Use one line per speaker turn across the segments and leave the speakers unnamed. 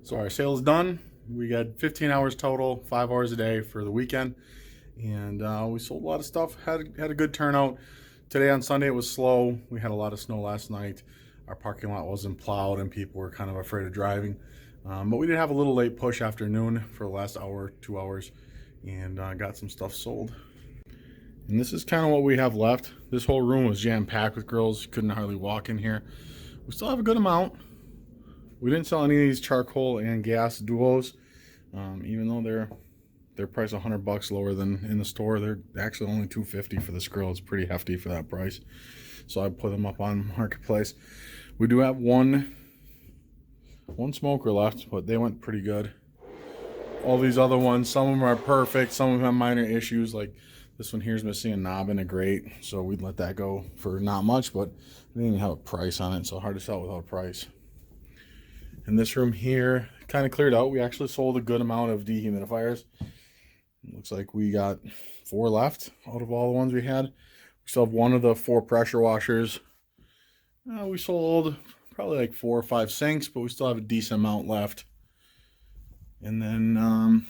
So our sale is done. We got 15 hours total, 5 hours a day for the weekend, and we sold a lot of stuff. Had a good turnout. Today on Sunday it was slow. We had a lot of snow last night. Our parking lot wasn't plowed, and people were kind of afraid of driving. But we did have a little late push afternoon for the last hour, 2 hours, and got some stuff sold. And this is kind of what we have left. This whole room was jam-packed with grills. You couldn't hardly walk in here. We still have a good amount. We didn't sell any of these charcoal and gas duos, even though they're priced $100 lower than in the store. They're actually only $250 for this grill. It's pretty hefty for that price. So I put them up on Marketplace. We do have one smoker left, but they went pretty good. All these other ones, some of them are perfect, some of them have minor issues. Like this one here is missing a knob and a grate, so we'd let that go for not much, but we didn't even have a price on it, so hard to sell without a price. In this room here, kind of cleared out. We actually sold a good amount of dehumidifiers. It looks like we got 4 left out of all the ones we had. We still have one of the 4 pressure washers. We sold probably like 4 or 5 sinks, but we still have a decent amount left. And then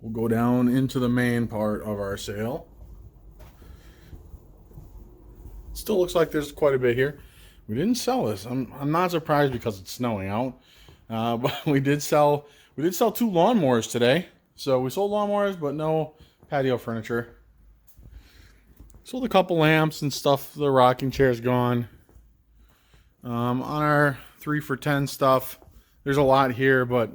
we'll go down into the main part of our sale. Still looks like there's quite a bit here. We didn't sell this. I'm not surprised because it's snowing out. But we did sell 2 lawnmowers today. So we sold lawnmowers, but no patio furniture. Sold a couple lamps and stuff. The rocking chair's gone. On our 3 for $10 stuff, there's a lot here, but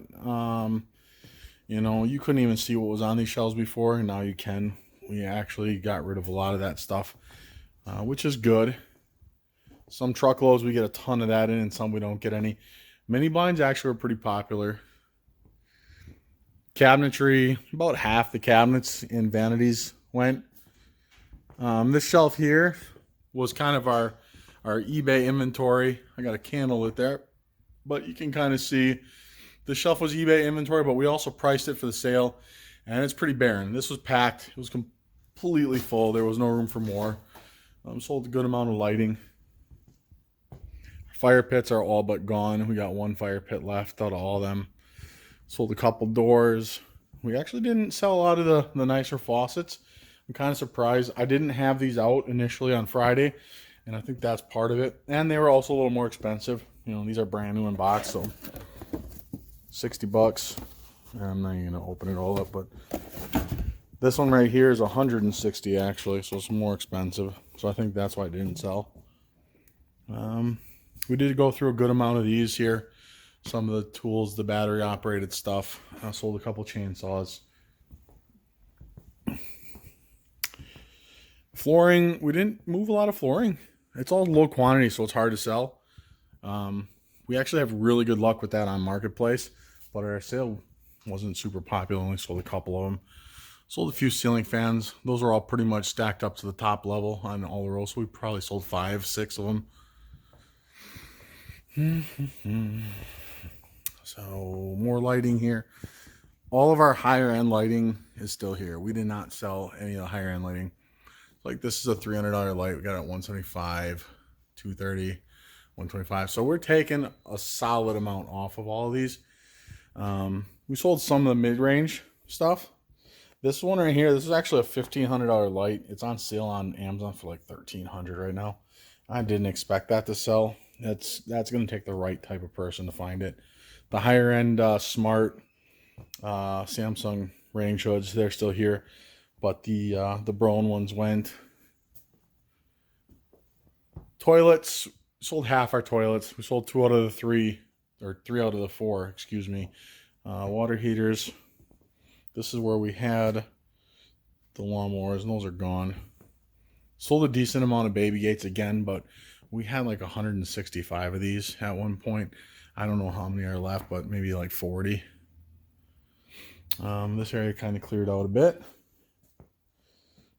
you couldn't even see what was on these shelves before, and now you can. We actually got rid of a lot of that stuff, which is good. Some truckloads we get a ton of that in, and some we don't get any. Mini blinds actually are pretty popular. Cabinetry, about half the cabinets in vanities went. This shelf here was kind of our eBay inventory. I got a candle lit there, but you can kind of see the shelf was eBay inventory, but we also priced it for the sale, and it's pretty barren. This was packed. It was completely full. There was no room for more. Sold a good amount of lighting. Fire pits are all but gone. We got 1 fire pit left out of all of them. Sold a couple doors. We actually didn't sell a lot of the nicer faucets. I'm kind of surprised. I didn't have these out initially on Friday, and I think that's part of it. And they were also a little more expensive. These are brand new in box, so $60. I'm not even gonna open it all up, but this one right here is $160 actually, so it's more expensive. So I think that's why it didn't sell. We did go through a good amount of these here. Some of the tools, the battery operated stuff. I sold a couple chainsaws. Flooring, we didn't move a lot of flooring. It's all low quantity, so it's hard to sell. We actually have really good luck with that on Marketplace, but our sale wasn't super popular. Only sold a couple of them. Sold a few ceiling fans. Those are all pretty much stacked up to the top level on all the rows. So we probably sold 5, 6 of them. So more lighting here. All of our higher end lighting is still here. We did not sell any of the higher end lighting. Like this is a $300 light. We got it at $175, $230, $125. So we're taking a solid amount off of all of these. We sold some of the mid-range stuff. This one right here, this is actually a $1,500 light. It's on sale on Amazon for like $1,300 right now. I didn't expect that to sell. That's going to take the right type of person to find it. The higher end smart Samsung range hoods, they're still here, but the Brown ones went. Toilets, sold half our toilets. We sold 2 out of the 3, or 3 out of the 4, excuse me. Water heaters. This is where we had the lawnmowers, and those are gone. Sold a decent amount of baby gates again, but we had like 165 of these at one point. I don't know how many are left, but maybe like 40. This area kind of cleared out a bit.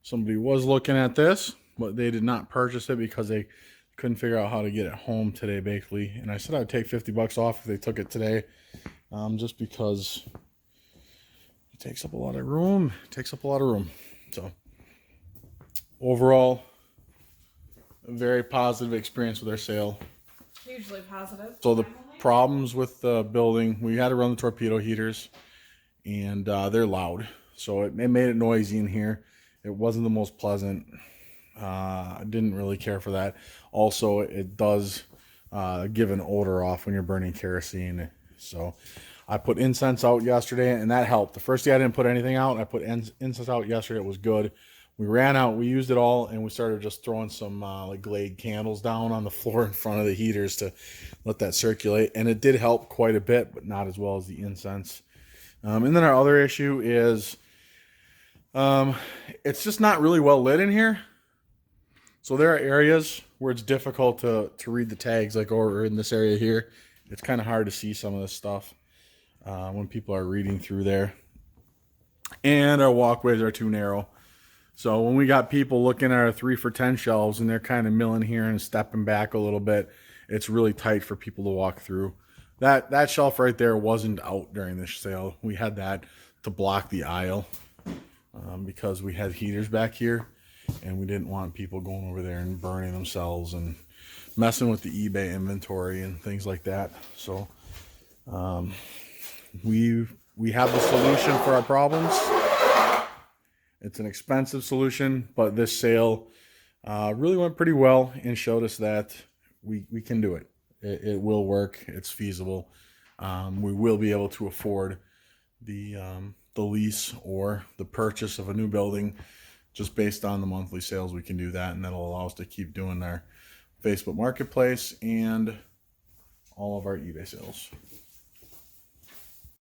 Somebody was looking at this, but they did not purchase it because they couldn't figure out how to get it home today, basically. And I said I'd take $50 off if they took it today, just because it takes up a lot of room. So overall, a very positive experience with our sale.
Hugely positive.
So the problems with the building, we had to run the torpedo heaters, and they're loud. So it made it noisy in here. It wasn't the most pleasant. I didn't really care for that. Also, it does give an odor off when you're burning kerosene. So I put incense out yesterday, and that helped. The first day I didn't put anything out. I put incense out yesterday. It was good. We ran out. We used it all, and we started just throwing some like Glade candles down on the floor in front of the heaters to let that circulate. And it did help quite a bit, but not as well as the incense. And then our other issue is it's just not really well lit in here. So there are areas where it's difficult to read the tags, like over in this area here. It's kind of hard to see some of this stuff when people are reading through there. And our walkways are too narrow. So when we got people looking at our 3 for $10 shelves and they're kind of milling here and stepping back a little bit, it's really tight for people to walk through. That shelf right there wasn't out during this sale. We had that to block the aisle because we had heaters back here, and we didn't want people going over there and burning themselves and messing with the eBay inventory and things like that. So we have the solution for our problems. It's an expensive solution, but this sale really went pretty well and showed us that we can do it. It will work. It's feasible. We will be able to afford the lease or the purchase of a new building just based on the monthly sales. We can do that, and that'll allow us to keep doing our Facebook Marketplace and all of our eBay sales.